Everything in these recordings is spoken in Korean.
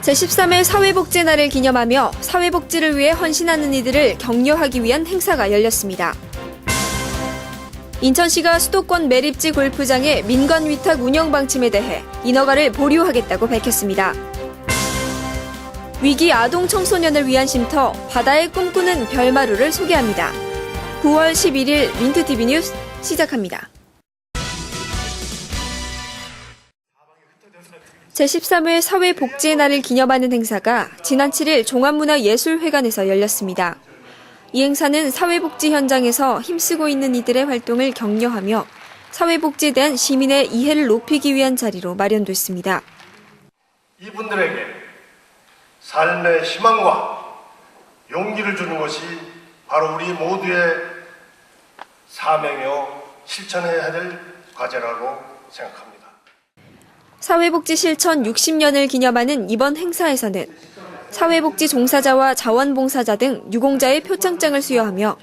제13회 사회복지날을 기념하며 사회복지를 위해 헌신하는 이들을 격려하기 위한 행사가 열렸습니다. 인천시가 수도권 매립지 골프장의 민간 위탁 운영 방침에 대해 인허가를 보류하겠다고 밝혔습니다. 위기 아동 청소년을 위한 쉼터 바다에 꿈꾸는 별마루를 소개합니다. 9월 11일 민트TV 뉴스 시작합니다. 제13회 사회복지의 날을 기념하는 행사가 지난 7일 종합문화예술회관에서 열렸습니다. 이 행사는 사회복지 현장에서 힘쓰고 있는 이들의 활동을 격려하며 사회복지에 대한 시민의 이해를 높이기 위한 자리로 마련됐습니다. 이분들에게 삶의 희망과 용기를 주는 것이 바로 우리 모두의 사명이요 실천해야 될 과제라고 생각합니다. 사회복지 실천 60년을 기념하는 이번 행사에서는 사회복지 종사자와 자원봉사자 등 유공자의 표창장을 수여하며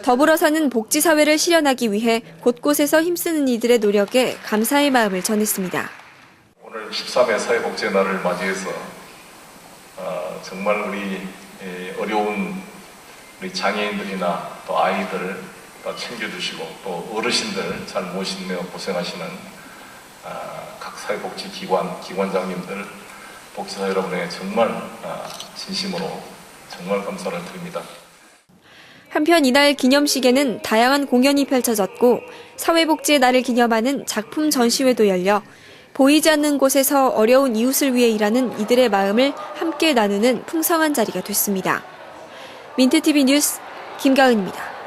더불어 사는 복지사회를 실현하기 위해 곳곳에서 힘쓰는 이들의 노력에 감사의 마음을 전했습니다. 오늘 13회 사회복지의 날을 맞이해서 정말 우리 어려운 우리 장애인들이나 또 아이들을 챙겨주시고 또 어르신들 잘 모시며 고생하시는 각 사회복지 기관장님들, 복지사 여러분에게 정말 진심으로 정말 감사를 드립니다. 한편 이날 기념식에는 다양한 공연이 펼쳐졌고 사회복지의 날을 기념하는 작품 전시회도 열려 보이지 않는 곳에서 어려운 이웃을 위해 일하는 이들의 마음을 함께 나누는 풍성한 자리가 됐습니다. 민트TV 뉴스 김가은입니다.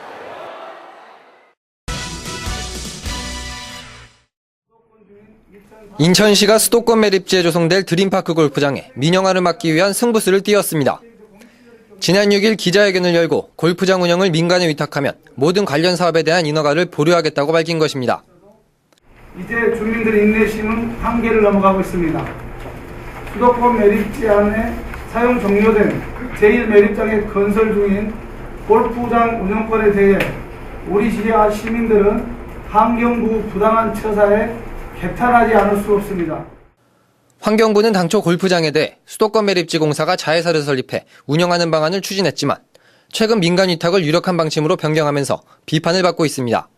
인천시가 수도권 매립지에 조성될 드림파크 골프장에 민영화를 막기 위한 승부수를 띄웠습니다. 지난 6일 기자회견을 열고 골프장 운영을 민간에 위탁하면 모든 관련 사업에 대한 인허가를 보류하겠다고 밝힌 것입니다. 이제 주민들의 인내심은 한계를 넘어가고 있습니다. 수도권 매립지 안에 사용 종료된 제1매립장의 건설 중인 골프장 운영권에 대해 우리 지하 시민들은 환경부 부당한 처사에 개탄하지 않을 수 없습니다. 환경부는 당초 골프장에 대해 수도권 매립지 공사가 자회사를 설립해 운영하는 방안을 추진했지만 최근 민간 위탁을 유력한 방침으로 변경하면서 비판을 받고 있습니다.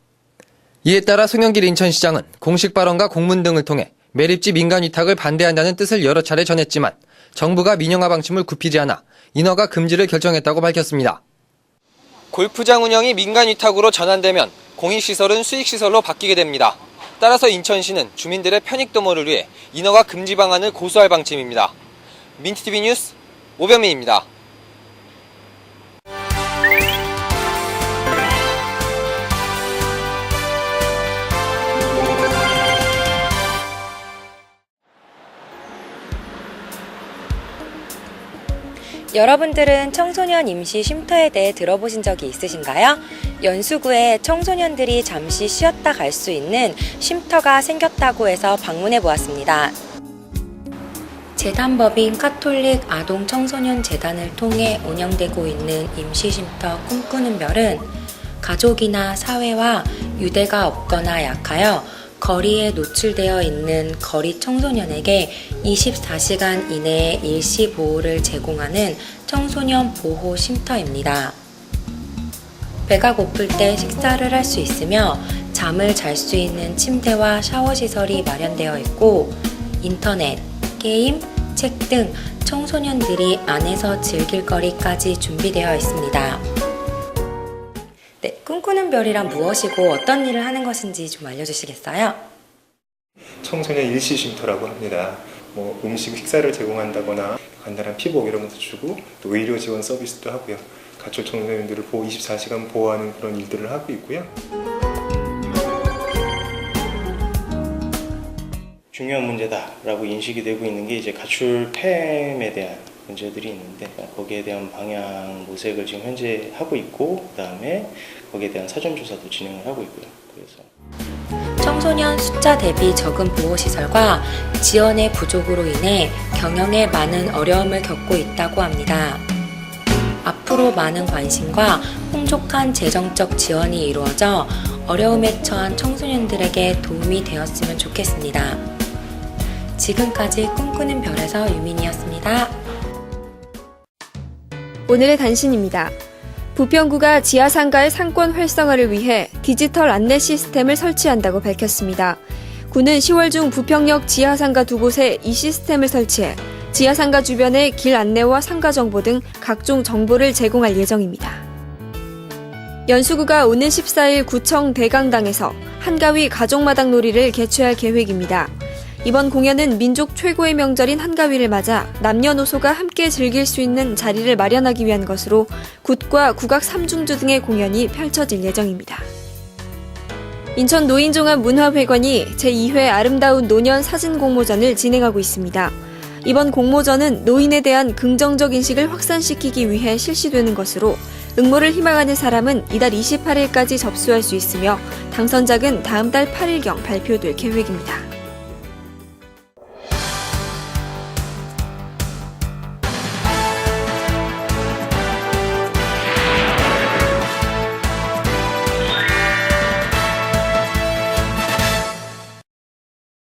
이에 따라 송영길 인천시장은 공식 발언과 공문 등을 통해 매립지 민간 위탁을 반대한다는 뜻을 여러 차례 전했지만 정부가 민영화 방침을 굽히지 않아 인허가 금지를 결정했다고 밝혔습니다. 골프장 운영이 민간 위탁으로 전환되면 공익시설은 수익시설로 바뀌게 됩니다. 따라서 인천시는 주민들의 편익도모를 위해 인허가 금지 방안을 고수할 방침입니다. 민트TV 뉴스 오병민입니다. 여러분들은 청소년 임시 쉼터에 대해 들어보신 적이 있으신가요? 연수구에 청소년들이 잠시 쉬었다 갈 수 있는 쉼터가 생겼다고 해서 방문해 보았습니다. 재단법인 카톨릭 아동 청소년 재단을 통해 운영되고 있는 임시 쉼터 꿈꾸는 별은 가족이나 사회와 유대가 없거나 약하여 거리에 노출되어 있는 거리 청소년에게 24시간 이내에 일시 보호를 제공하는 청소년 보호 쉼터입니다. 배가 고플 때 식사를 할 수 있으며 잠을 잘 수 있는 침대와 샤워 시설이 마련되어 있고 인터넷, 게임, 책 등 청소년들이 안에서 즐길 거리까지 준비되어 있습니다. 네, 꿈꾸는 별이란 무엇이고 어떤 일을 하는 것인지 좀 알려주시겠어요? 청소년 일시 쉼터라고 합니다. 음식, 식사를 제공한다거나 간단한 피복 이런 것도 주고 또 의료 지원 서비스도 하고요. 가출 청소년들을 24시간 보호하는 그런 일들을 하고 있고요. 중요한 문제다라고 인식이 되고 있는 게 이제 가출 폐렴에 대한 문제들이 있는데 거기에 대한 방향 모색을 지금 현재 하고 있고 그다음에 거기에 대한 사전 조사도 진행을 하고 있고요. 그래서 청소년 숫자 대비 적은 보호시설과 지원의 부족으로 인해 경영에 많은 어려움을 겪고 있다고 합니다. 앞으로 많은 관심과 풍족한 재정적 지원이 이루어져 어려움에 처한 청소년들에게 도움이 되었으면 좋겠습니다. 지금까지 꿈꾸는 별에서 유민이었습니다. 오늘의 단신입니다. 부평구가 지하상가의 상권 활성화를 위해 디지털 안내 시스템을 설치한다고 밝혔습니다. 구는 10월 중 부평역 지하상가 2곳에 이 시스템을 설치해 지하상가 주변의 길 안내와 상가 정보 등 각종 정보를 제공할 예정입니다. 연수구가 오는 14일 구청 대강당에서 한가위 가족마당 놀이를 개최할 계획입니다. 이번 공연은 민족 최고의 명절인 한가위를 맞아 남녀노소가 함께 즐길 수 있는 자리를 마련하기 위한 것으로 굿과 국악 3중주 등의 공연이 펼쳐질 예정입니다. 인천 노인종합문화회관이 제2회 아름다운 노년 사진 공모전을 진행하고 있습니다. 이번 공모전은 노인에 대한 긍정적 인식을 확산시키기 위해 실시되는 것으로 응모를 희망하는 사람은 이달 28일까지 접수할 수 있으며 당선작은 다음 달 8일경 발표될 계획입니다.